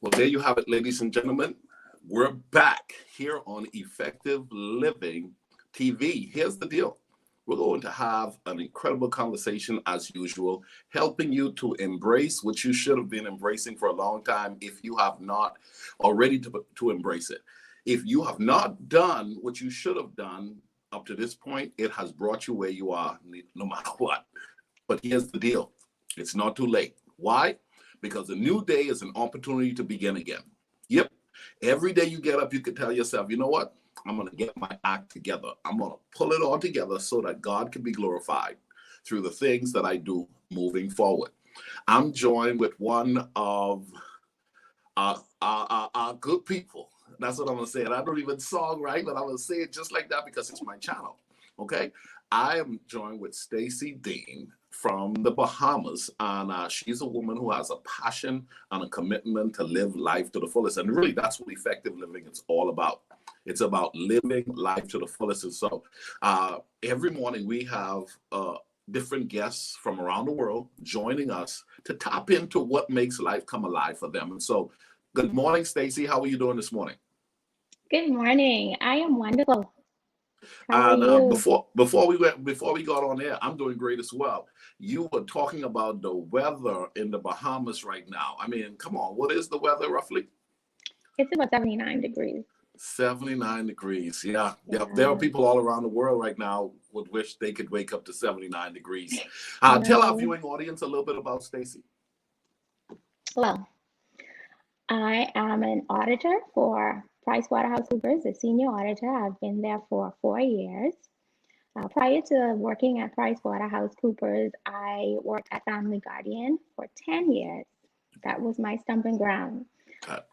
Well, there you have it, ladies and gentlemen. We're back here on Effective Living TV. Here's the deal. We're going to have an incredible conversation as usual, helping you to embrace what you should have been embracing for a long time if you have not already to embrace it. If you have not done what you should have done up to this point, it has brought you where you are no matter what. But here's the deal. It's not too late. Why? Because a new day is an opportunity to begin again. Yep. Every day you get up, you can tell yourself, you know what? I'm going to get my act together. I'm going to pull it all together so that God can be glorified through the things that I do moving forward. I'm joined with one of our good people. That's what I'm going to say. And I don't even song right, but I'm going to say it just like that because it's my channel. Okay? I am joined with Stacy Dean from the Bahamas, and she's a woman who has a passion and a commitment to live life to the fullest. And really, that's what effective living is all about. It's about living life to the fullest. And so every morning we have different guests from around the world joining us to tap into what makes life come alive for them. And so, good morning, Stacy. How are you doing this morning? Good morning. I am wonderful. How are And you? before we got on air, I'm doing great as well. You were talking about the weather in the Bahamas right now. I mean, come on, what is the weather roughly? It's about 79 degrees. 79 degrees. Yeah. There are Yeah. people all around the world right now would wish they could wake up to 79 degrees. I Tell our know. viewing audience a little bit about Stacy. Well, I am an auditor for PricewaterhouseCoopers, a senior auditor. I've been there for 4 years. Prior to working at PricewaterhouseCoopers, I worked at Family Guardian for 10 years. That was my stumping ground.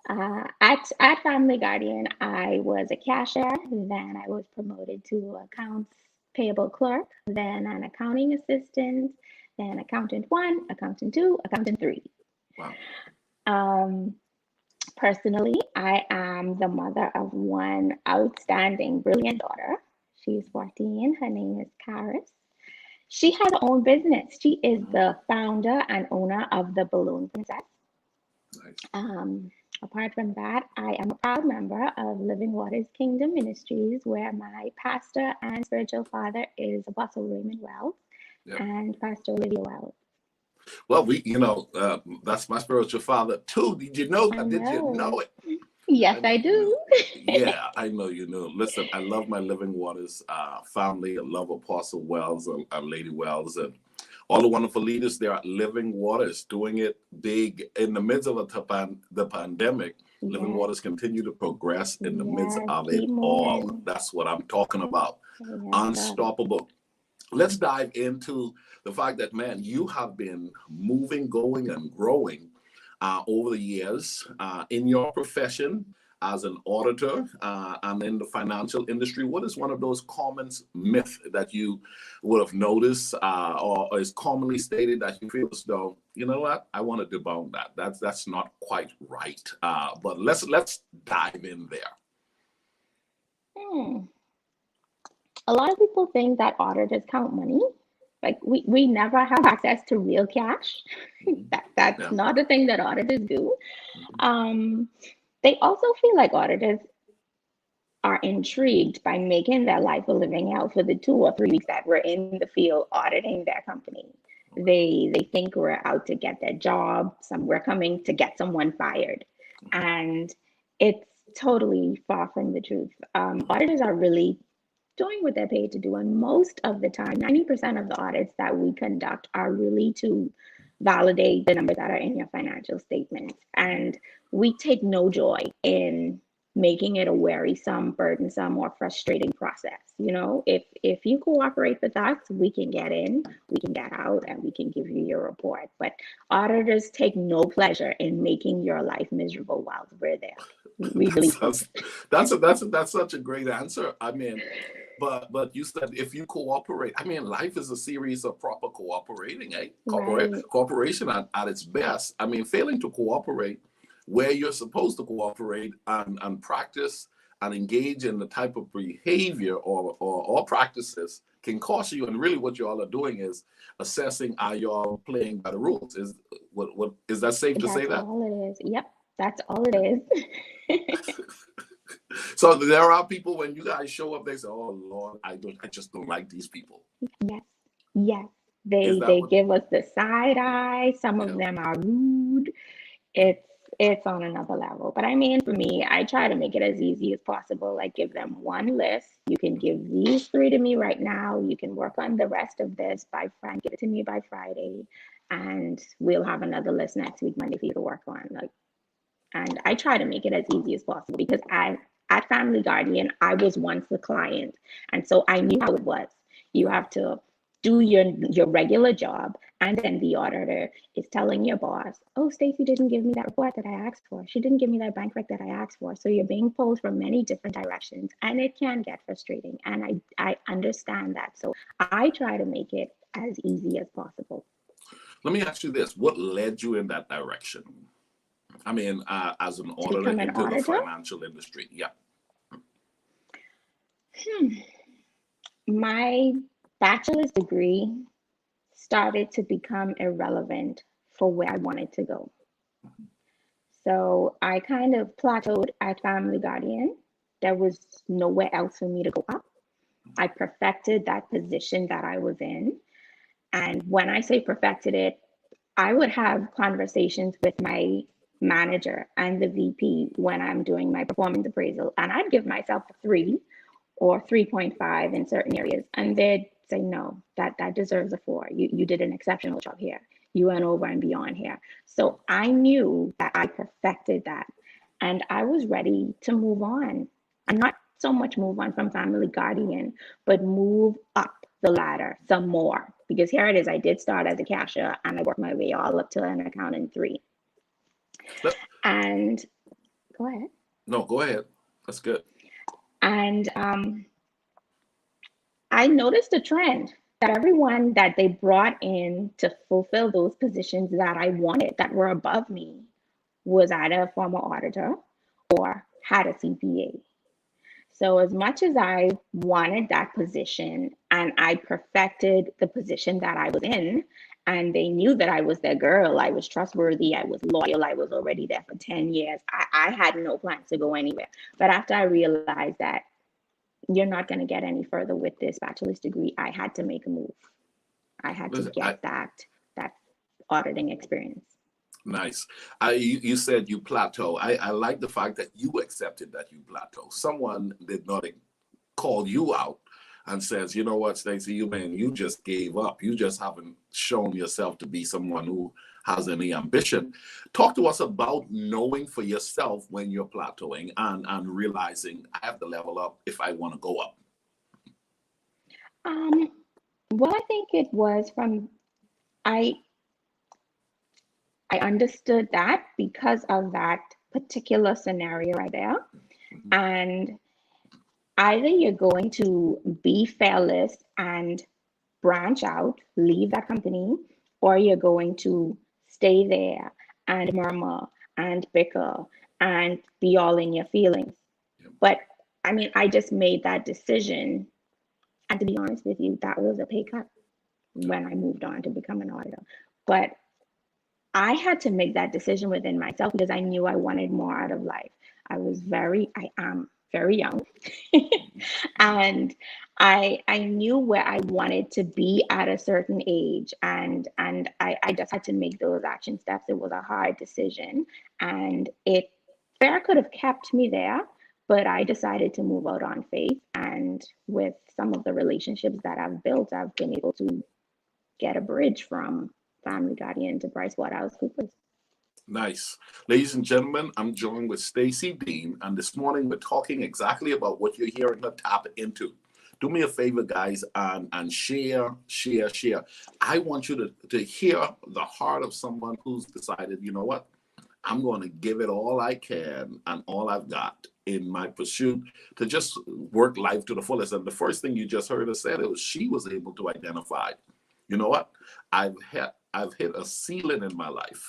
Uh, At Family Guardian, I was a cashier. Then I was promoted to accounts payable clerk, then an accounting assistant, then accountant one, accountant two, accountant three. wow. Um, Personally, I am the mother of one outstanding, brilliant daughter. She's 14. Her name is Karis. She has her own business. She is Mhm. the founder and owner of the Balloon Princess. Nice. Apart from that, I am a proud member of Living Waters Kingdom Ministries, where my pastor and spiritual father is Apostle Raymond Wells Yep. and Pastor Olivia Wells. Well, that's my spiritual father too. Did you know I that? Did you know know. it? Yes, I know I you knew. do. Yeah, I know you knew. Listen, I love my Living Waters family. I love Apostle Wells and Lady Wells and all the wonderful leaders there at Living Waters doing it big in the midst of the pandemic. Living Yes, Waters continue to progress in the midst yes, of it keep all. moving. That's what I'm talking about. Yes, sir. Unstoppable. Let's dive into the fact that, man, you have been moving, going, and growing over the years in your profession as an auditor and in the financial industry. What is one of those common myths that you would have noticed or is commonly stated that you feel as though, you know what, I want to debunk that. That's not quite right. But let's dive in there. Hmm. A lot of people think that auditors count money. Like we never have access to real cash. Mhm. That's Yeah. not a thing that auditors do. Mhm. Um, they also feel like auditors are intrigued by making their life a living hell for the 2 or 3 weeks that we're in the field auditing their company. They think we're out to get their job, we're coming to get someone fired. And it's totally far from the truth. Auditors are really doing what they're paid to do. And most of the time, 90% of the audits that we conduct are really to validate the numbers that are in your financial statements. And we take no joy in making it a wearisome, burdensome, or frustrating process. You know, if you cooperate with us, we can get in, we can get out, and we can give you your report. But auditors take no pleasure in making your life miserable while we're there. We really That's don't. that's such a great answer. I mean, but you said if you cooperate, I mean, life is a series of proper cooperating, eh? Right. Cooperation at its best. I mean, failing to cooperate where you're supposed to cooperate and practice and engage in the type of behavior or practices can cost you. And really, what you all are doing is assessing are y'all playing by the rules. Is what is that safe to say That's that? all it is. Yep. That's all it is. So there are people when you guys show up, they say, "Oh Lord, I just don't like these people." Yes, yes. Is that They what? give us the side eye. Some of Yeah. them are rude. It's it's on another level. But I mean, for me, I try to make it as easy as possible. I give them one list. You can give these three to me right now. You can work on the rest of this by Friday. Give it to me by Friday, and we'll have another list next week, Monday, for you to work on. Like, and I try to make it as easy as possible because at Family Guardian, I was once the client. And so I knew how it was. You have to do your regular job, and then the auditor is telling your boss, oh, Stacy didn't give me that report that I asked for. She didn't give me that bank rec that I asked for. So you're being pulled from many different directions, and it can get frustrating. And I understand that. So I try to make it as easy as possible. Let me ask you this: what led you in that direction? I mean, as an To become auditor an into the auditor, financial industry. Yeah. my bachelor's degree started to become irrelevant for where I wanted to go. So I kind of plateaued at Family Guardian. There was nowhere else for me to go up. I perfected that position that I was in. And when I say perfected it, I would have conversations with my manager and the VP when I'm doing my performance appraisal, and I'd give myself a 3 or 3.5 in certain areas, and they'd say, no, that deserves a 4. You did an exceptional job here. You went over and beyond here. So I knew that I perfected that, and I was ready to move on, and not so much move on from Family Guardian, but move up the ladder some more. Because here it is, I did start as a cashier, and I worked my way all up to an accountant 3. Let- And go ahead. no, go ahead. That's good. And I noticed a trend that everyone that they brought in to fulfill those positions that I wanted that were above me was either a former auditor or had a CPA. So, as much as I wanted that position and I perfected the position that I was in, and they knew that I was their girl, I was trustworthy, I was loyal, I was already there for 10 years, I had no plans to go anywhere. But after I realized that you're not going to get any further with this bachelor's degree, I had to make a move. I had to Listen, get that auditing experience. nice. You said you plateau. I like the fact that you accepted that you plateau. Someone did not call you out and says, you know what, Stacy, you just gave up. You just haven't shown yourself to be someone who has any ambition. Talk to us about knowing for yourself when you're plateauing and realizing I have to level up if I want to go up. Um, well, I think it was from I I understood that because of that particular scenario right there. Mhm. And either you're going to be fearless and branch out, leave that company, or you're going to stay there and murmur and bicker and be all in your feelings. Yeah. But I mean, I just made that decision. And to be honest with you, that was a pay cut when I moved on to become an auditor. But I had to make that decision within myself because I knew I wanted more out of life. I am very young. And I knew where I wanted to be at a certain age, and I just had to make those action steps. It was a hard decision, and it fear could have kept me there, but I decided to move out on faith. And with some of the relationships that I've built, I've been able to get a bridge from Family Guardian to PricewaterhouseCoopers. Nice. Ladies and gentlemen, I'm joined with Stacy Dean, and this morning we're talking exactly about what you're hearing her tap into. Do me a favor, guys, and share. I want you to hear the heart of someone who's decided, you know what? I'm going to give it all I can and all I've got in my pursuit to just work life to the fullest. And the first thing you just heard her say, it was she was able to identify, you know what? I've hit a ceiling in my life.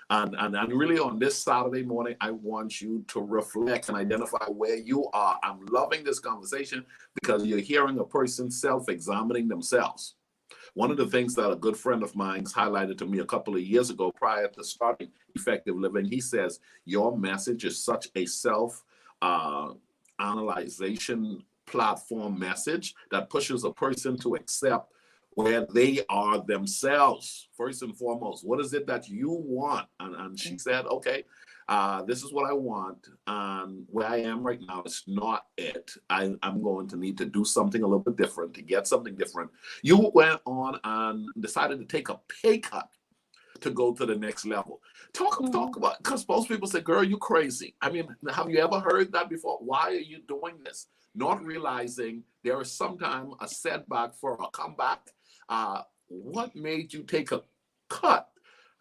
And really on this Saturday morning, I want you to reflect and identify where you are. I'm loving this conversation because you're hearing a person self-examining themselves. One of the things that a good friend of mine's highlighted to me a couple of years ago prior to starting Effective Living, he says, your message is such a self analyzation platform message that pushes a person to accept where they are themselves. First and foremost, what is it that you want? And she said, okay, this is what I want. And where I am right now is not it. I'm going to need to do something a little bit different to get something different. You went on and decided to take a pay cut to go to the next level. Talk about, because most people say, girl, you crazy. I mean, have you ever heard that before? Why are you doing this? Not realizing there is sometimes a setback for a comeback. What made you take a cut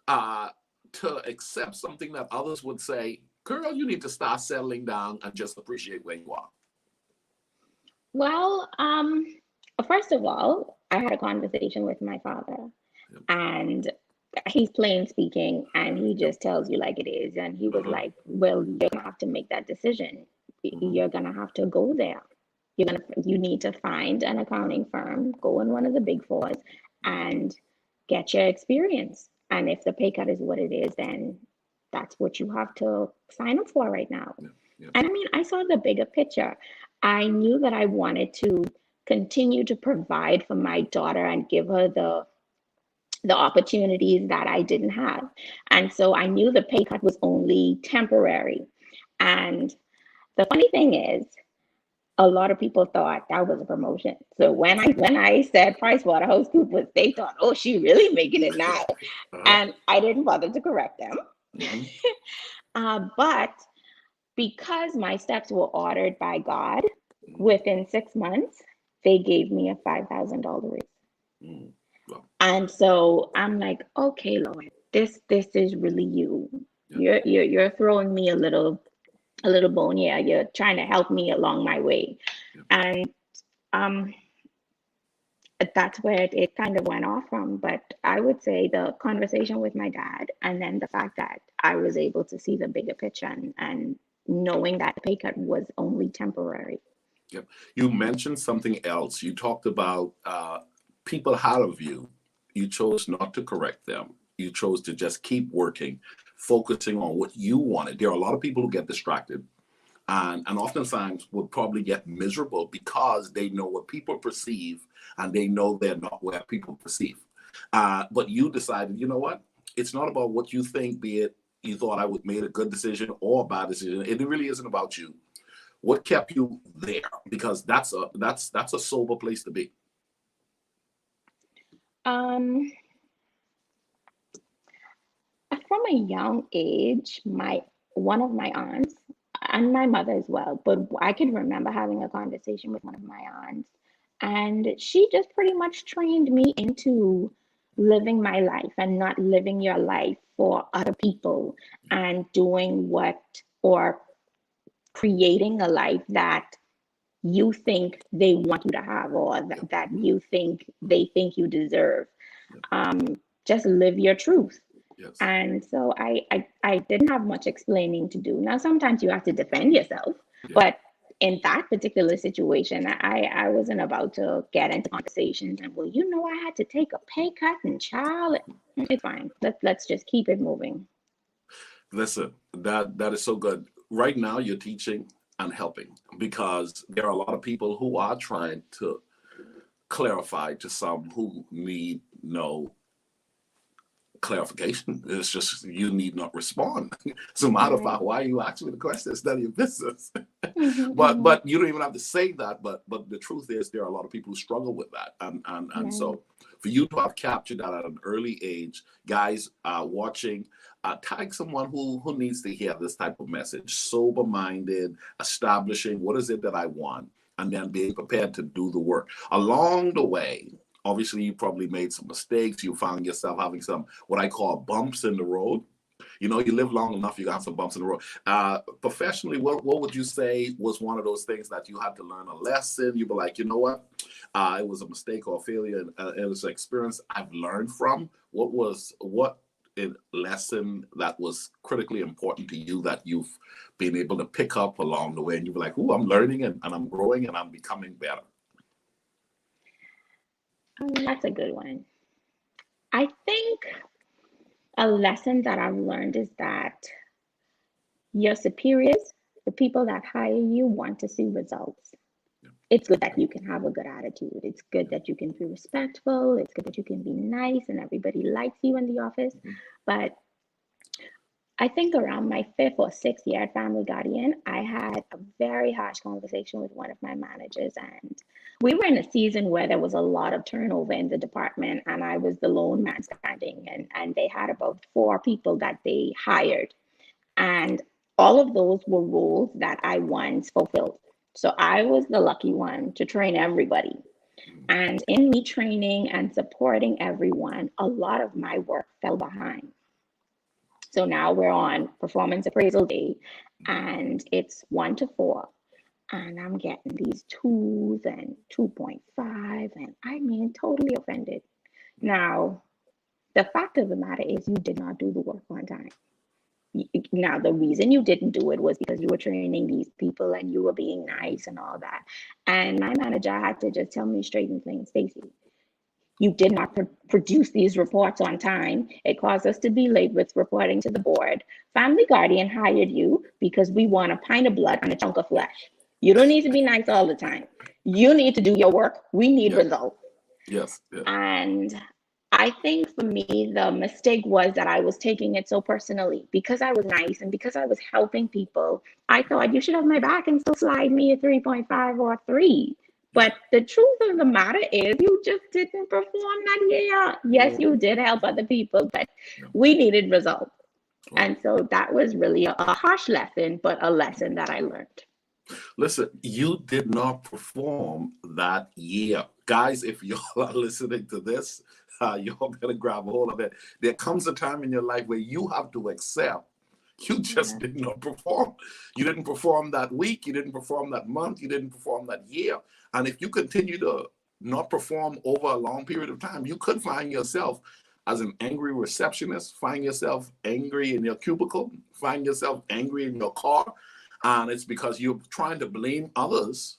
to accept something that others would say, girl, you need to start settling down and just appreciate where you are? Well, first of all, I had a conversation with my father, and he's plain speaking, and he just tells you like it is. And he was like, well, you're gonna have to make that decision. You're gonna have to go there. You need to find an accounting firm, go in one of the big fours, and get your experience. And if the pay cut is what it is, then that's what you have to sign up for right now. And I mean, I saw the bigger picture. I knew that I wanted to continue to provide for my daughter and give her the opportunities that I didn't have. And so I knew the pay cut was only temporary. And the funny thing is, a lot of people thought that was a promotion. So when I said PricewaterhouseCoopers, they thought, oh, she really making it now. And I didn't bother to correct them. But because my steps were ordered by God, within 6 months, they gave me a $5,000 raise. And so I'm like, okay, Lord, this is really you. You're throwing me a little bone. Yeah, you're trying to help me along my way. And that's where it kind of went off from. But I would say the conversation with my dad, and then the fact that I was able to see the bigger picture and knowing that the pay cut was only temporary. Yep. You mentioned something else. You talked about people ahead of you. You chose not to correct them. You chose to just keep working, focusing on what you wanted. There are a lot of people who get distracted and oftentimes will probably get miserable because they know what people perceive and they know they're not where people perceive. But you decided, you know what? It's not about what you think, be it you thought I would made a good decision or a bad decision. It really isn't about you. What kept you there? Because that's a sober place to be. From a young age, one of my aunts and my mother as well, but I can remember having a conversation with one of my aunts, and she just pretty much trained me into living my life and not living your life for other people and doing or creating a life that you think they want you to have, or that you think they think you deserve. Just live your truth. Yes. And so I didn't have much explaining to do. Now, sometimes you have to defend yourself, but in that particular situation, I wasn't about to get into conversations and, well, I had to take a pay cut and child, it's fine. Let's just keep it moving. Listen, that is so good. Right now, you're teaching and helping because there are a lot of people who are trying to clarify to some who need no clarification. It's just you need not respond. As a matter of fact, why are you asking me the question? It's none of your business. But you don't even have to say that. But the truth is, there are a lot of people who struggle with that, and so for you to have captured that at an early age, guys watching, tag someone who needs to hear this type of message. Sober-minded, establishing what is it that I want, and then being prepared to do the work along the way. Obviously, you probably made some mistakes. You found yourself having some, what I call bumps in the road. You live long enough, you got some bumps in the road. Professionally, what would you say was one of those things that you had to learn a lesson? You were like, you know what? It was a mistake or a failure. It was an experience I've learned from. What lesson that was critically important to you that you've been able to pick up along the way? And you were like, oh, I'm learning and I'm growing and I'm becoming better. That's a good one. I think a lesson that I've learned is that your superiors, the people that hire you, want to see results. It's good that you can have a good attitude. It's good that you can be respectful. It's good that you can be nice and everybody likes you in the office. But I think around my 5th or 6th year at Family Guardian, I had a very harsh conversation with one of my managers. And we were in a season where there was a lot of turnover in the department, and I was the lone man standing. And they had about 4 people that they hired. And all of those were roles that I once fulfilled. So I was the lucky one to train everybody. And in me training and supporting everyone, a lot of my work fell behind. So now we're on performance appraisal day, and it's 1 to 4. And I'm getting these 2s and 2.5, and I mean, totally offended. Now, the fact of the matter is, you did not do the work on time. Now, the reason you didn't do it was because you were training these people and you were being nice and all that. And my manager had to just tell me straight and plain, Stacy, you did not produce these reports on time. It caused us to be late with reporting to the board. Family Guardian hired you because we want a pint of blood and a chunk of flesh. You don't need to be nice all the time. You need to do your work. We need results. Yes. Yeah. And I think for me, the mistake was that I was taking it so personally. Because I was nice and because I was helping people, I thought you should have my back and still slide me a 3.5 or 3. But the truth of the matter is, you just didn't perform that year. Yes, you did help other people, but we needed results. And so that was really a harsh lesson, but a lesson that I learned. Listen, you did not perform that year. Guys, if y'all are listening to this, y'all better grab a hold of it. There comes a time in your life where you have to accept you just did not perform. You didn't perform that week. You didn't perform that month. You didn't perform that year. And if you continue to not perform over a long period of time, you could find yourself as an angry receptionist, find yourself angry in your cubicle, find yourself angry in your car. And it's because you're trying to blame others.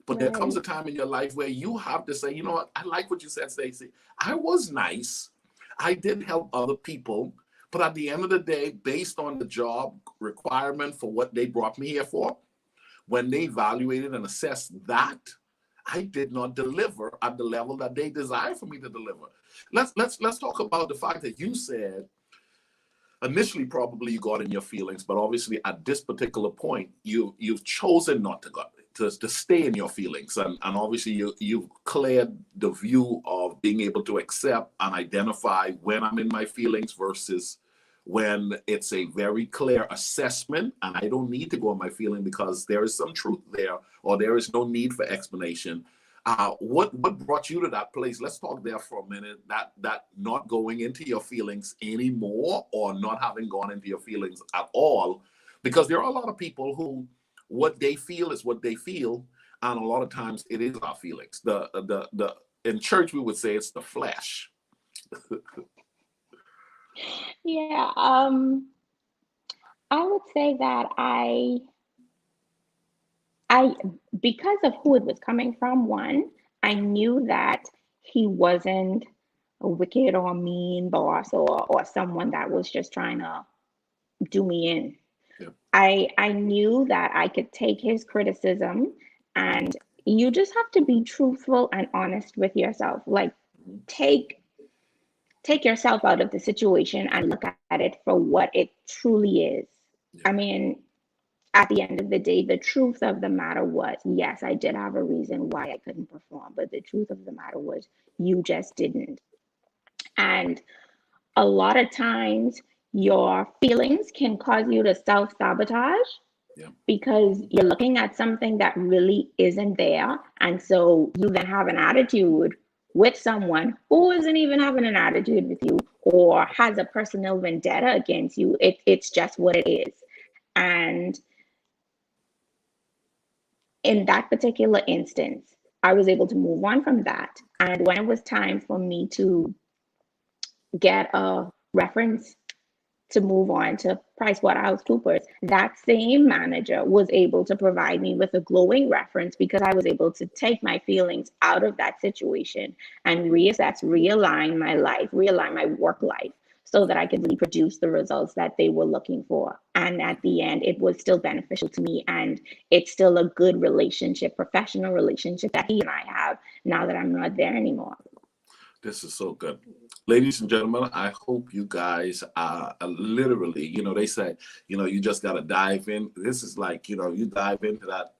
But there comes a time in your life where you have to say, you know what? I like what you said, Stacy. I was nice. I did help other people. But at the end of the day, based on the job requirement for what they brought me here for, when they evaluated and assessed that, I did not deliver at the level that they desired for me to deliver. Let's talk about the fact that you said initially probably you got in your feelings, but obviously at this particular point, you've chosen not to go to stay in your feelings, and obviously you've cleared the view of being able to accept and identify when I'm in my feelings versus when it's a very clear assessment and I don't need to go on my feeling because there is some truth there or there is no need for explanation. What brought you to that place? Let's talk there for a minute. That not going into your feelings anymore, or not having gone into your feelings at all, because there are a lot of people who what they feel is what they feel, and a lot of times it is our feelings. The in church we would say it's the flesh. Yeah, I would say that I because of who it was coming from, one, I knew that he wasn't a wicked or mean boss or someone that was just trying to do me in. Yeah. I knew that I could take his criticism, and you just have to be truthful and honest with yourself. Like take yourself out of the situation and look at it for what it truly is. Yeah. I mean, at the end of the day, the truth of the matter was, yes, I did have a reason why I couldn't perform, but the truth of the matter was you just didn't. And a lot of times your feelings can cause you to self-sabotage. Yeah. Because you're looking at something that really isn't there. And so you then have an attitude with someone who isn't even having an attitude with you or has a personal vendetta against you. It's just what it is. And in that particular instance, I was able to move on from that. And when it was time for me to get a reference to move on to PricewaterhouseCoopers, that same manager was able to provide me with a glowing reference because I was able to take my feelings out of that situation and reassess, realign my life, realign my work life so that I could really produce the results that they were looking for. And at the end, it was still beneficial to me. And it's still a good relationship, professional relationship that he and I have now that I'm not there anymore. This is so good. Ladies and gentlemen, I hope you guys are literally, they say, you just got to dive in. This is like, you dive into that.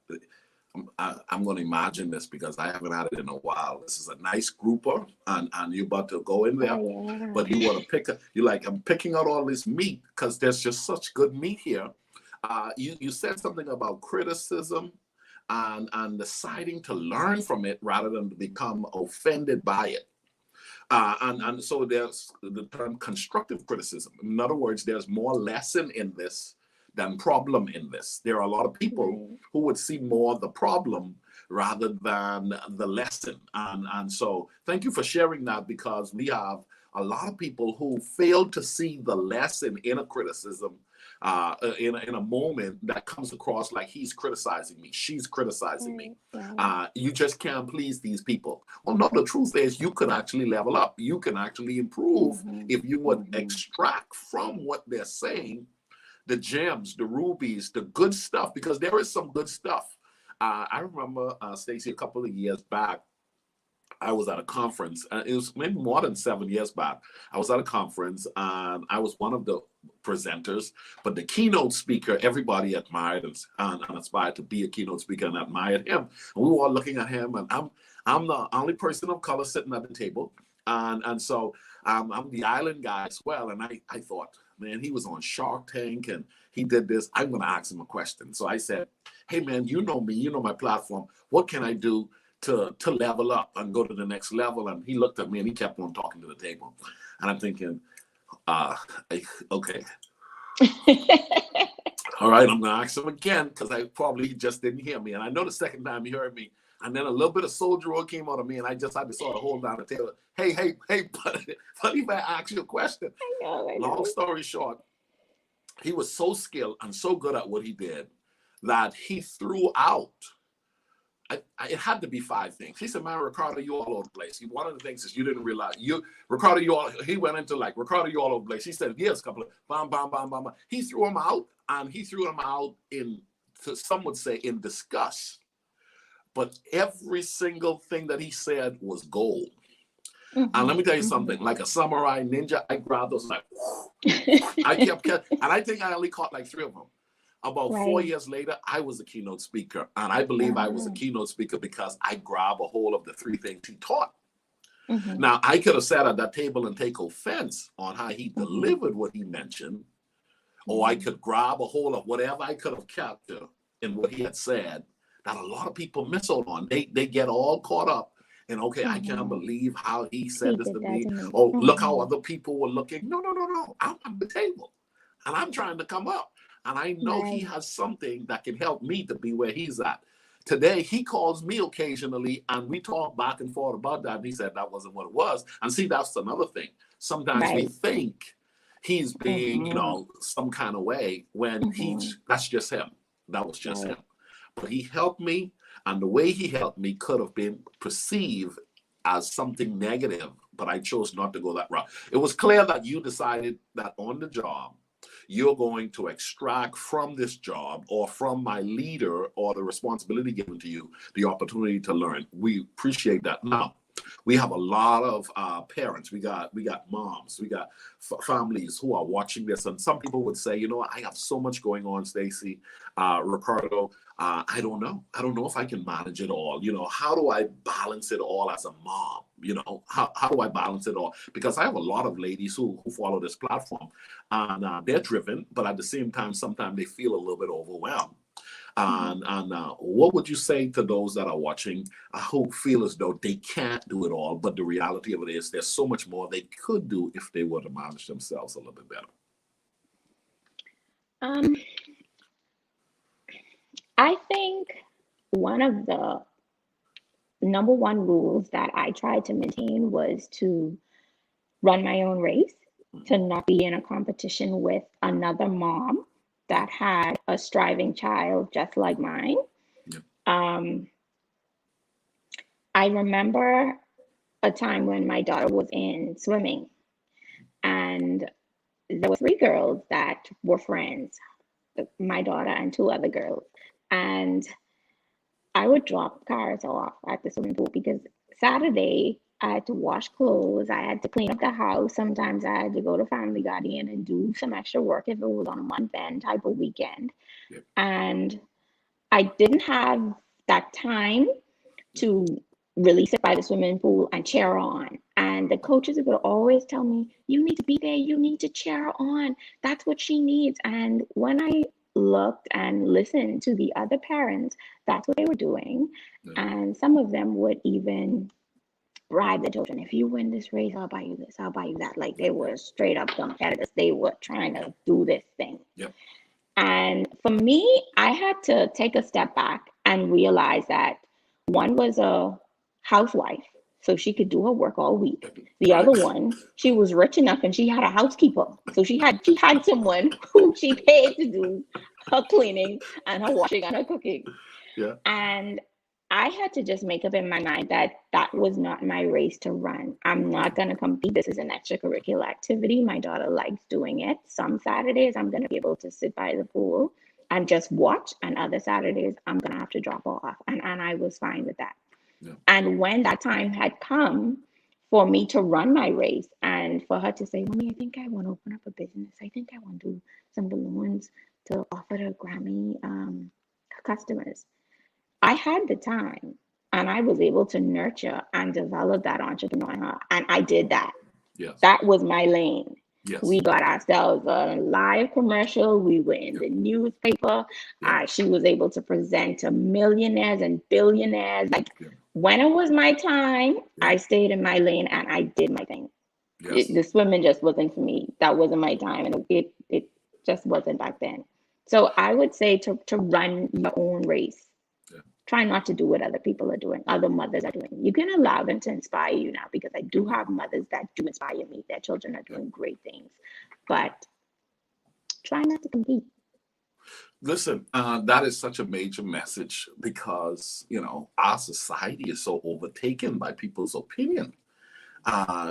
I'm going to imagine this because I haven't had it in a while. This is a nice grouper, and you're about to go in there, Oh, yeah. but you want to you're like, I'm picking out all this meat because there's just such good meat here. You said something about criticism and deciding to learn from it rather than to become offended by it. And so there's the term constructive criticism. In other words, there's more lesson in this than problem in this. There are a lot of people who would see more the problem rather than the lesson. And so thank you for sharing that, because we have a lot of people who fail to see the lesson in a criticism, in a moment that comes across like he's criticizing me, she's criticizing me. You just can't please these people. Well, no, the truth is you could actually level up. You can actually improve if you would extract from what they're saying the gems, the rubies, the good stuff, because there is some good stuff. I remember, Stacy, a couple of years back, I was at a conference. It was maybe more than 7 years back. I was at a conference and I was one of the presenters, but the keynote speaker, everybody admired and aspired to be a keynote speaker and admired him. And we were all looking at him, and I'm the only person of color sitting at the table. And so I'm the island guy as well. And I thought, man, he was on Shark Tank and he did this. I'm going to ask him a question. So I said, hey, man, you know me, you know my platform. What can I do to level up and go to the next level? And he looked at me and he kept on talking to the table. And I'm thinking, okay. All right, I'm going to ask him again because I probably just didn't hear me. And I know the second time he heard me. And then a little bit of soldier roll came out of me, and I just had to sort of hold down the table. Hey, but if I ask you a question, I know. Long story short, he was so skilled and so good at what he did that he threw out, it had to be 5 things. He said, man, Ricardo, you all over the place. One of the things is you didn't realize, Ricardo, he went into like, Ricardo, you all over the place. He said, yes, a couple of, bam, bam, bam, bam, bam. He threw him out, and he threw him out some would say in disgust. But every single thing that he said was gold. And let me tell you something, like a samurai ninja, I grabbed those like, I kept, and I think I only caught like 3 of them. About 4 years later, I was a keynote speaker. And I believe I was a keynote speaker because I grabbed a hold of the 3 things he taught. Now, I could have sat at that table and take offense on how he delivered what he mentioned, or I could grab a hold of whatever I could have captured in what he had said that a lot of people miss out on. They get all caught up in, okay, I can't believe how he said this to me. Oh, look how other people were looking. No. I'm at the table and I'm trying to come up. And I know he has something that can help me to be where he's at. Today, he calls me occasionally and we talk back and forth about that. And he said that wasn't what it was. And see, that's another thing. Sometimes we think he's being, some kind of way when that's just him. That was just him. But he helped me, and the way he helped me could have been perceived as something negative, but I chose not to go that route. It was clear that you decided that on the job, you're going to extract from this job or from my leader or the responsibility given to you, the opportunity to learn. We appreciate that. Now, we have a lot of parents. We got moms. We got families who are watching this. And some people would say, I have so much going on, Stacy, Ricardo. I don't know. I don't know if I can manage it all. How do I balance it all as a mom? How do I balance it all? Because I have a lot of ladies who follow this platform, and they're driven, but at the same time, sometimes they feel a little bit overwhelmed. And what would you say to those that are watching who feel as though they can't do it all, but the reality of it is there's so much more they could do if they were to manage themselves a little bit better? I think one of the number one rules that I tried to maintain was to run my own race. to not be in a competition with another mom that had a striving child just like mine. Yeah. I remember a time when my daughter was in swimming, and there were three girls that were friends, my daughter and two other girls. And I would drop cars off at the swimming pool because Saturday I had to wash clothes, I had to clean up the house. Sometimes I had to go to Family Guardian and do some extra work if it was on a month end type of weekend. Yeah. And I didn't have that time to really sit by the swimming pool and cheer her on. And the coaches would always tell me, you need to be there, you need to cheer her on. That's what she needs. And when I looked and listened to the other parents, that's what they were doing. Yeah. And some of them would even bribe the children. If you win this race, I'll buy you this, I'll buy you that. Like they were straight up competitors. They were trying to do this thing. Yeah. And for me, I had to take a step back and realize that one was a housewife, so she could do her work all week. The other one, she was rich enough and she had a housekeeper. So she had someone who she paid to do her cleaning and her washing and her cooking. Yeah. And I had to just make up in my mind that that was not my race to run. I'm not going to compete. This is an extracurricular activity. My daughter likes doing it. Some Saturdays, I'm going to be able to sit by the pool and just watch. And other Saturdays, I'm going to have to drop off. And I was fine with that. Yeah. And when that time had come for me to run my race and for her to say, Mommy, I think I want to open up a business. I think I want to do some balloons to offer to Grammy customers. I had the time and I was able to nurture and develop that entrepreneur in her. And I did that. Yes. That was my lane. Yes. We got ourselves a live commercial. We were in the newspaper. Yeah. She was able to present to millionaires and billionaires. Like when it was my time, I stayed in my lane and I did my thing. Yes. The swimming just wasn't for me. That wasn't my time. And it just wasn't back then. So I would say to run your own race. Try not to do what other people are doing, other mothers are doing. You can allow them to inspire you now, because I do have mothers that do inspire me. Their children are doing great things, but try not to compete. Listen, that is such a major message, because, you know, our society is so overtaken by people's opinion.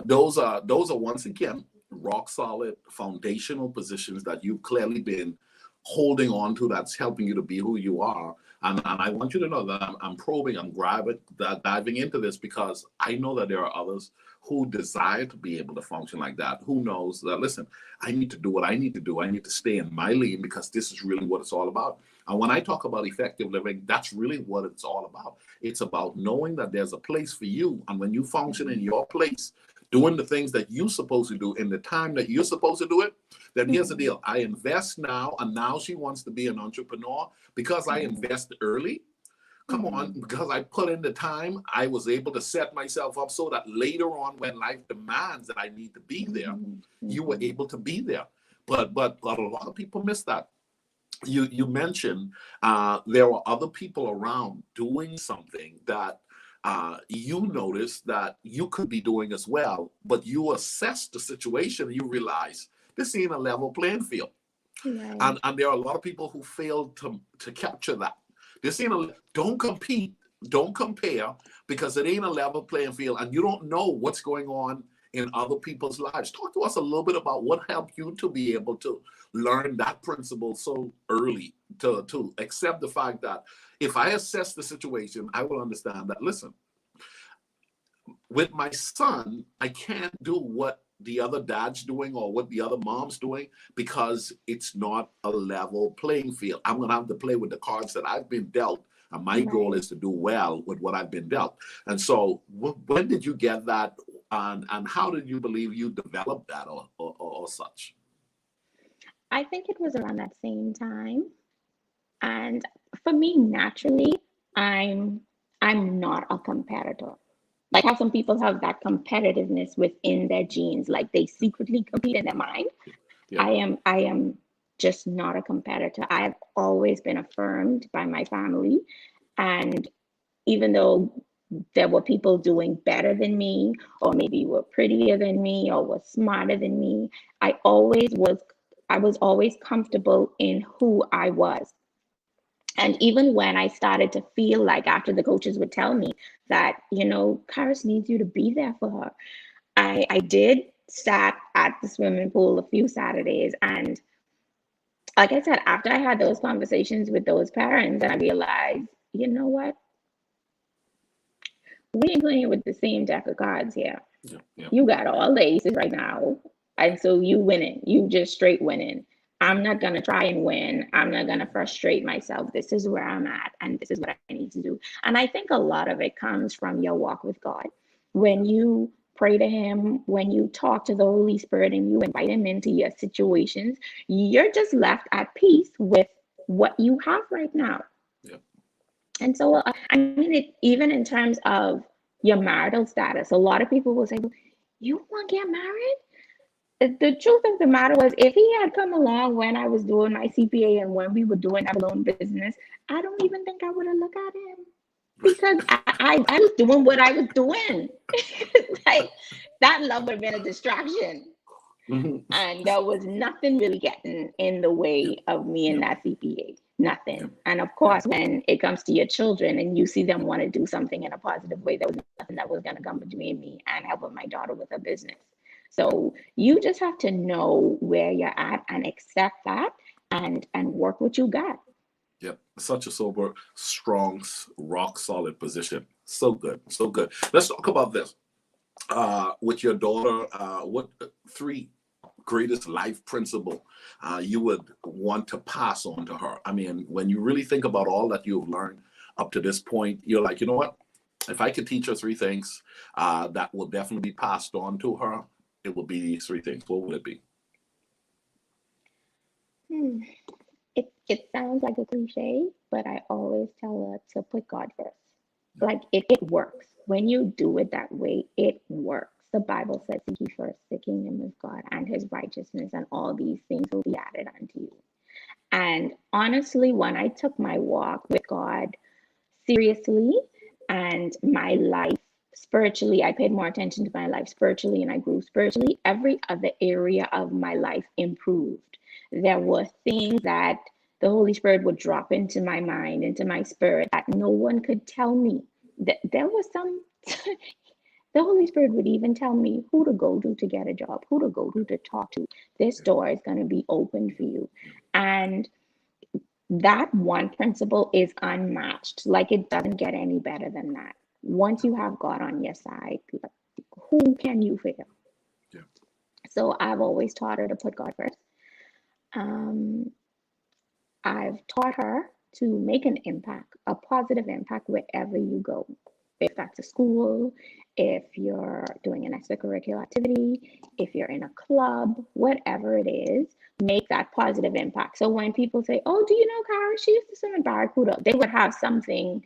Those are once again rock solid foundational positions that you've clearly been holding on to, that's helping you to be who you are. And I want you to know that I'm probing, I'm diving into this, because I know that there are others who desire to be able to function like that, who knows that, listen, I need to do what I need to do. I need to stay in my lane, because this is really what it's all about. And when I talk about effective living, that's really what it's all about. It's about knowing that there's a place for you. And when you function in your place, doing the things that you're supposed to do in the time that you're supposed to do it, then here's the deal. I invest now, and now she wants to be an entrepreneur because I invest early. Come on, because I put in the time, I was able to set myself up so that later on, when life demands that I need to be there, you were able to be there. But a lot of people miss that. You mentioned there were other people around doing something that you noticed that you could be doing as well, but you assess the situation and you realize this ain't a level playing field. Right. And there are a lot of people who fail to capture that. This ain't don't compete, don't compare, because it ain't a level playing field and you don't know what's going on in other people's lives. Talk to us a little bit about what helped you to be able to learn that principle so early, to accept the fact that if I assess the situation, I will understand that, listen, with my son, I can't do what the other dad's doing or what the other mom's doing, because it's not a level playing field. I'm going to have to play with the cards that I've been dealt. And my goal is to do well with what I've been dealt. And so when did you get that? And how did you believe you developed that or such? I think it was around that same time. And for me, naturally, I'm not a competitor. Like how some people have that competitiveness within their genes, like they secretly compete in their mind. Yeah. I am just not a competitor. I have always been affirmed by my family. And even though there were people doing better than me, or maybe were prettier than me, or were smarter than me. I always was, I was always comfortable in who I was. And even when I started to feel like, after the coaches would tell me that, Karis needs you to be there for her, I did sat at the swimming pool a few Saturdays. And like I said, after I had those conversations with those parents, and I realized, you know what? We ain't playing with the same deck of cards here. Yeah, yeah. You got all the aces right now. And so you winning. You just straight winning. I'm not going to try and win. I'm not going to frustrate myself. This is where I'm at, and this is what I need to do. And I think a lot of it comes from your walk with God. When you pray to Him, when you talk to the Holy Spirit and you invite Him into your situations, you're just left at peace with what you have right now. Yeah. And so, I mean, even in terms of your marital status, a lot of people will say, well, you want to get married? The truth of the matter was, if he had come along when I was doing my CPA and when we were doing our own business, I don't even think I would have looked at him, because I was doing what I was doing. Like, that love would have been a distraction. And there was nothing really getting in the way of me and that CPA. Nothing. And of course, when it comes to your children and you see them want to do something in a positive way, there was nothing that was going to come between me and helping my daughter with her business. So you just have to know where you're at and accept that, and work what you got. Yep. Such a sober, strong, rock solid position. So good. So good. Let's talk about this. With your daughter, what 3 greatest life principle you would want to pass on to her? I mean, when you really think about all that you've learned up to this point, you're like, you know what? If I could teach her 3 things that will definitely be passed on to her, it will be these 3 things. What would it be? It sounds like a cliche, but I always tell her to put God first. Like, it works. When you do it that way, it works. The Bible says, seek ye first the kingdom of God and His righteousness, and all these things will be added unto you. And honestly, when I took my walk with God seriously, and my life spiritually, I paid more attention to my life spiritually, and I grew spiritually, every other area of my life improved. There were things that the Holy Spirit would drop into my mind, into my spirit, that no one could tell me. There was some, the Holy Spirit would even tell me who to go to get a job, who to go to talk to. This door is going to be open for you. And that one principle is unmatched. Like, it doesn't get any better than that. Once you have God on your side, who can you fail? Yeah. So I've always taught her to put God first. I've taught her to make an impact, a positive impact, wherever you go. If that's a school, if you're doing an extracurricular activity, if you're in a club, whatever it is, make that positive impact. So when people say, oh, do you know Kara? She used to swim in Barracuda, they would have something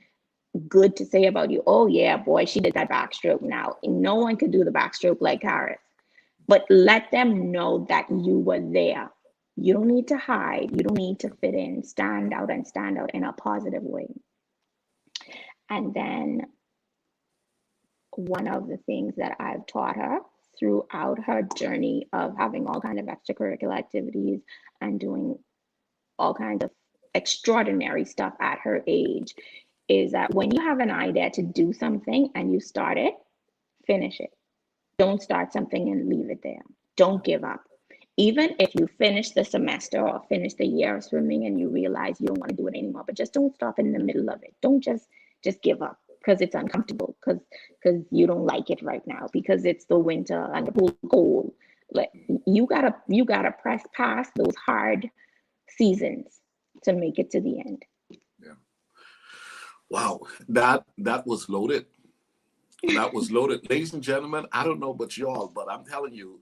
good to say about you. Oh yeah, boy, she did that backstroke. Now, no one could do the backstroke like Kara. But let them know that you were there. You don't need to hide. You don't need to fit in. Stand out, and stand out in a positive way. And then one of the things that I've taught her throughout her journey of having all kinds of extracurricular activities and doing all kinds of extraordinary stuff at her age is that when you have an idea to do something and you start it, finish it. Don't start something and leave it there. Don't give up. Even if you finish the semester or finish the year of swimming and you realize you don't want to do it anymore, but just don't stop in the middle of it. Don't just give up because it's uncomfortable, because you don't like it right now, because it's the winter and the pool cold. Like, you gotta press past those hard seasons to make it to the end. Yeah. Wow, that was loaded. That was loaded. Ladies and gentlemen, I don't know about y'all, but I'm telling you,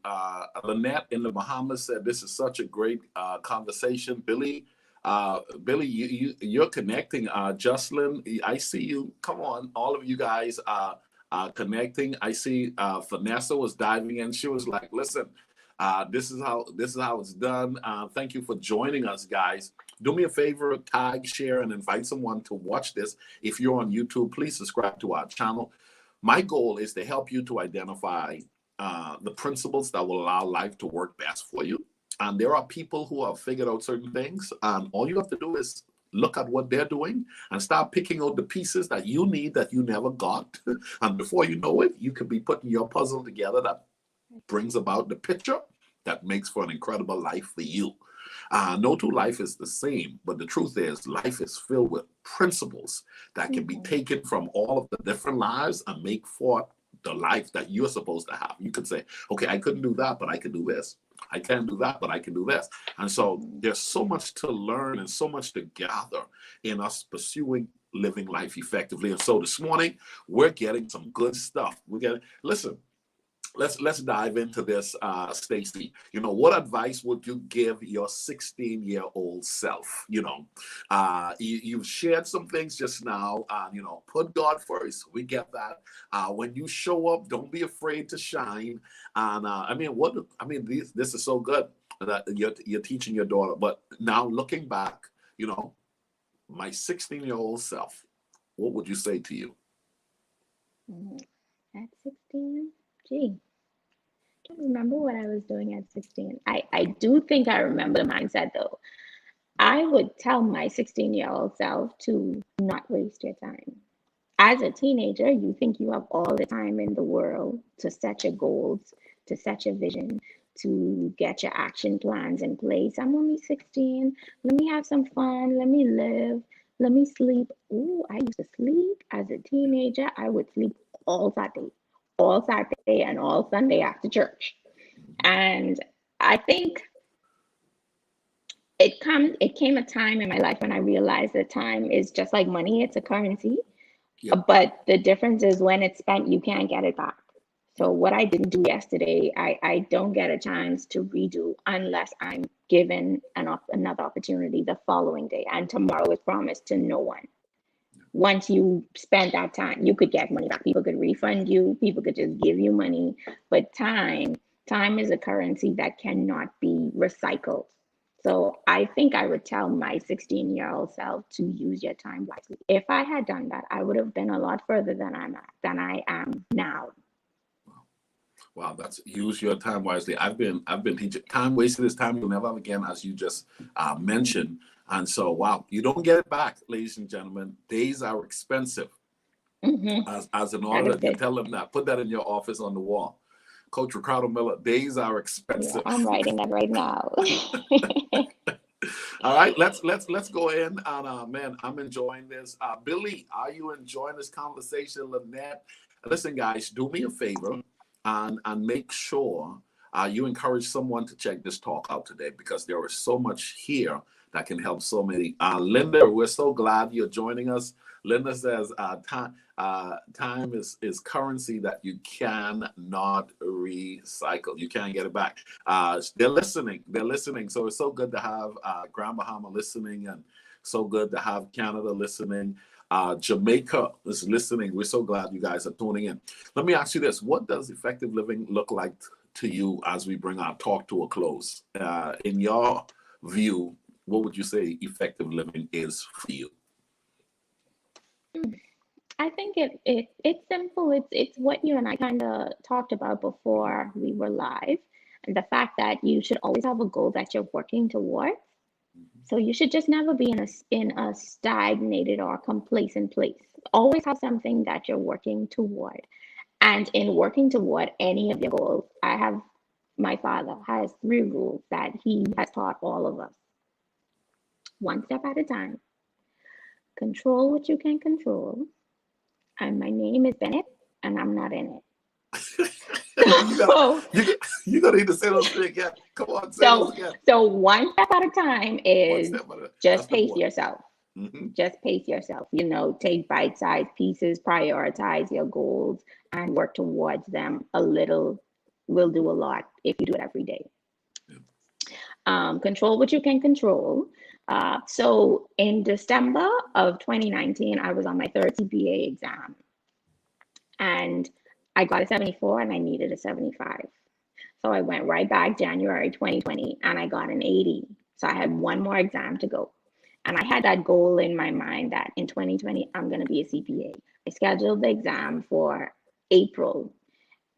Lynette in the Bahamas said this is such a great conversation. Billy, you're connecting. Jocelyn, I see you. Come on, all of you guys, connecting. I see Vanessa was diving in. She was like, listen, I want to know what you guys are thinking. I want to know what you guys are thinking. So This is how it's done. Thank you for joining us, guys. Do me a favor, tag, share, and invite someone to watch this. If you're on YouTube, please subscribe to our channel. My goal is to help you to identify the principles that will allow life to work best for you. And there are people who have figured out certain things, and all you have to do is look at what they're doing and start picking out the pieces that you need that you never got. And before you know it, you could be putting your puzzle together that brings about the picture that makes for an incredible life for you. No two life is the same, but the truth is life is filled with principles that can be taken from all of the different lives and make for the life that you're supposed to have. You could say, okay, I couldn't do that, but I can do this. I can't do that, but I can do this. And so there's so much to learn and so much to gather in us pursuing living life effectively. And so this morning, we're getting some good stuff. Listen, let's dive into this, Stacy. What advice would you give your 16-year-old self? You've shared some things just now. Put God first. We get that. When you show up, don't be afraid to shine. And this is so good that you're teaching your daughter. But now looking back, my 16-year-old self, what would you say to you? At 16, gee, I don't remember what I was doing at 16. I do think I remember the mindset though. I would tell my 16-year-old self to not waste your time. As a teenager, you think you have all the time in the world to set your goals, to set your vision, to get your action plans in place. I'm only 16. Let me have some fun. Let me live. Let me sleep. Ooh, I used to sleep as a teenager. I would sleep all Saturday and all Sunday after church. And I think it came a time in my life when I realized that time is just like money. It's a currency. Yep. But the difference is when it's spent, you can't get it back. So what I didn't do yesterday, I don't get a chance to redo unless I'm given another opportunity the following day. And tomorrow is promised to no one. Once you spend that time, you could get money back. People could refund you. People could just give you money. But time is a currency that cannot be recycled. So I think I would tell my 16-year-old self to use your time wisely. If I had done that, I would have been a lot further than I am now. Wow, that's use your time wisely. I've been teaching time wasted is time you'll never have again, as you just mentioned. And so, wow, you don't get it back, ladies and gentlemen. Days are expensive. As an auditor, you tell them that. Put that in your office on the wall. Coach Ricardo Miller, days are expensive. Yeah, I'm writing that right now. All right, let's go in. And man, I'm enjoying this. Billy, are you enjoying this conversation? Lynette, listen, guys, do me a favor and make sure you encourage someone to check this talk out today, because there is so much here that can help so many. Linda, we're so glad you're joining us. Linda says time is currency that you cannot recycle. You can't get it back. They're listening. So it's so good to have Grand Bahama listening, and so good to have Canada listening. Jamaica is listening. We're so glad you guys are tuning in. Let me ask you this. What does effective living look like to you as we bring our talk to a close? In your view, what would you say effective living is for you? I think it's simple. It's what you and I kind of talked about before we were live, and the fact that you should always have a goal that you're working towards. So you should just never be in a stagnated or complacent place. Always have something that you're working toward. And in working toward any of your goals, my father has 3 rules that he has taught all of us. 1 step at a time. Control what you can control. And my name is Bennett, and I'm not in it. You're gonna need to say those things again. Come on, say those again. So 1 step at a time is just pace yourself. Just pace yourself. Take bite-sized pieces, prioritize your goals, and work towards them. A little will do a lot if you do it every day. Control what you can control. So in December of 2019, I was on my 3rd CPA exam, and I got a 74 and I needed a 75. So I went right back January 2020 and I got an 80. So I had one more exam to go. And I had that goal in my mind that in 2020, I'm going to be a CPA. I scheduled the exam for April.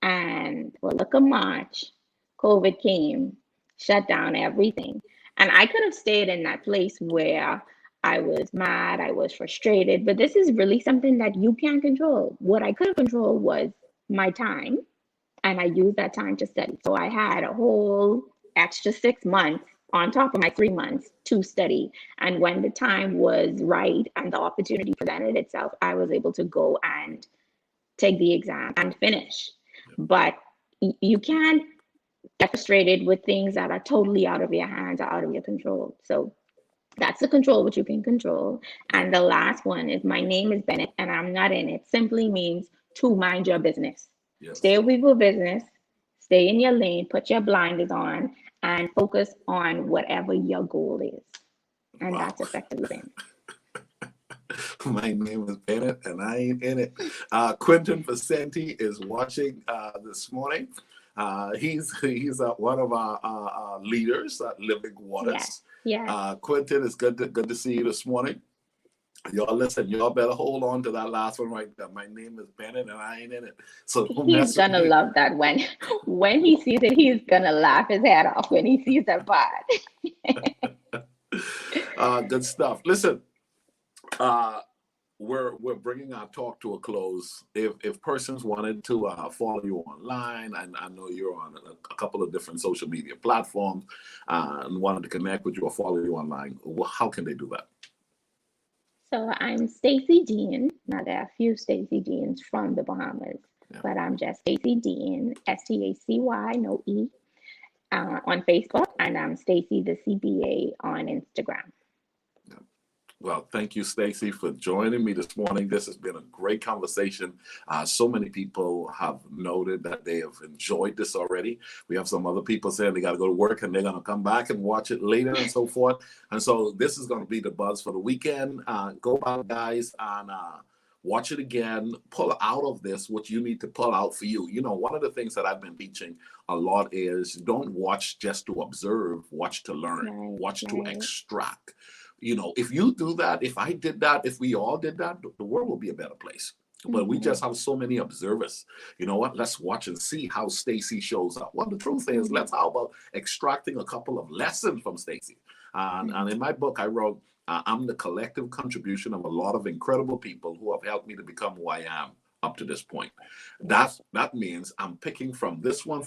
And well, look at March, COVID came, shut down everything. And I could have stayed in that place where I was mad, I was frustrated, but this is really something that you can't control. What I could have controlled was my time, and I used that time to study. So I had a whole extra 6 months on top of my 3 months to study. And when the time was right and the opportunity presented itself, I was able to go and take the exam and finish. But you can't get frustrated with things that are totally out of your hands or out of your control. So that's the control which you can control. And the last one is my name is Bennett and I'm not in it. Simply means to mind your business. Yes. Stay with your business, stay in your lane, put your blinders on, and focus on whatever your goal is. And Wow. that's effective living. My name is Bennett and I ain't in it. Quentin Vicente is watching this morning. He's one of our leaders at Living Waters. Yeah. Quentin, it's good to see you this morning. Y'all listen, y'all better hold on to that last one right there. My name is Bennett and I ain't in it. So He's gonna love that when he sees it, he's gonna laugh his head off when he sees that part. Good stuff. Listen, we're bringing our talk to a close. If persons wanted to follow you online, and I know you're on a couple of different social media platforms, and wanted to connect with you or follow you online, how can they do that? So I'm Stacy Dean. Now there are a few Stacy Deans from the Bahamas, but I'm just Stacy Dean, STACY, no E, on Facebook, and I'm Stacy the CPA on Instagram. Well, thank you, Stacy, for joining me this morning. This has been a great conversation. So many people have noted that they have enjoyed this already. We have some other people saying they got to go to work and they're going to come back and watch it later and so forth. And so this is going to be the buzz for the weekend. Go out, guys, and watch it again. Pull out of this what you need to pull out for you. You know, one of the things that I've been teaching a lot is don't watch just to observe, watch to learn, watch to extract. You know, if you do that, if I did that, if we all did that, the world will be a better place. But we just have so many observers. You know what? Let's watch and see how Stacy shows up. Well, the truth is, how about extracting a couple of lessons from Stacy? And in my book, I wrote, I'm the collective contribution of a lot of incredible people who have helped me to become who I am up to this point. That means I'm picking from this one.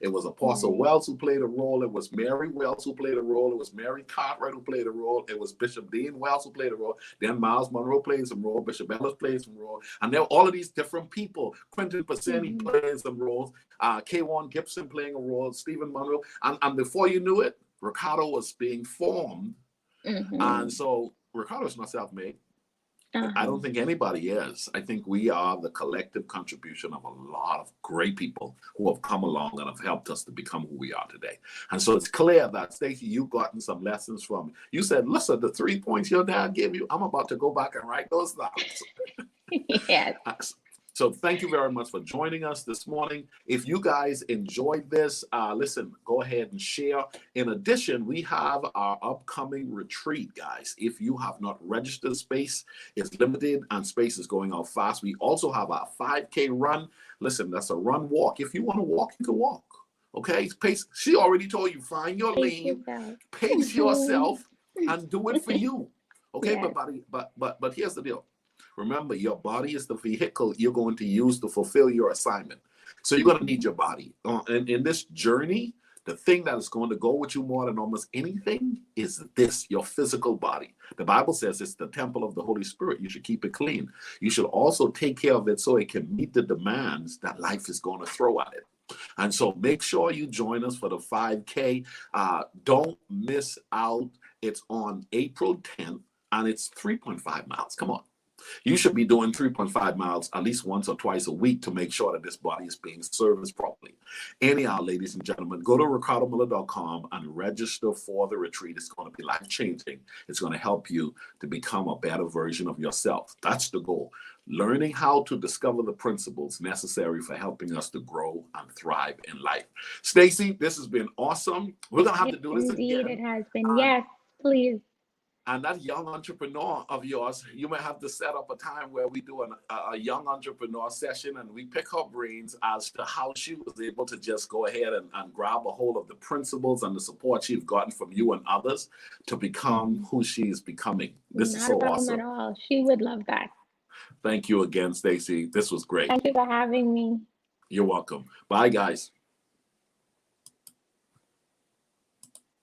It was Apostle Wells who played a role. It was Mary Wells who played a role. It was Mary Cartwright who played a role. It was Bishop Dean Wells who played a role. Then Miles Monroe plays some role. Bishop Ellis plays some role. And there are all of these different people. Quentin Vicente playing some roles. K1 Gibson playing a role. Stephen Monroe. And before you knew it, Ricardo was being formed. And so Ricardo's not self-made. I don't think anybody is. I think we are the collective contribution of a lot of great people who have come along and have helped us to become who we are today. And so it's clear that, Stacy, you've gotten some lessons from it. You said, listen, the 3 points your dad gave you, I'm about to go back and write those down. Yes. So thank you very much for joining us this morning. If you guys enjoyed this, listen, go ahead and share. In addition, we have our upcoming retreat, guys. If you have not registered, space is limited and space is going out fast. We also have our 5K run. Listen, that's a run walk. If you want to walk, you can walk. Okay? Pace. She already told you, find your lane, pace yourself, and do it for you. Okay, but here's the deal. Remember, your body is the vehicle you're going to use to fulfill your assignment. So you're going to need your body. And in this journey, the thing that is going to go with you more than almost anything is this, your physical body. The Bible says it's the temple of the Holy Spirit. You should keep it clean. You should also take care of it so it can meet the demands that life is going to throw at it. And so make sure you join us for the 5K. Don't miss out. It's on April 10th, and it's 3.5 miles. Come on. You should be doing 3.5 miles at least once or twice a week to make sure that this body is being serviced properly. Anyhow, ladies and gentlemen, go to ricardomiller.com and register for the retreat. It's going to be life-changing. It's going to help you to become a better version of yourself. That's the goal. Learning how to discover the principles necessary for helping us to grow and thrive in life. Stacy, this has been awesome. We're going to have to do this Indeed, again. it has been. Yes, please. And that young entrepreneur of yours, you may have to set up a time where we do a young entrepreneur session and we pick her brains as to how she was able to just go ahead and grab a hold of the principles and the support she's gotten from you and others to become who she's becoming. This is so awesome. Not at all. She would love that. Thank you again, Stacy. This was great. Thank you for having me. You're welcome. Bye, guys.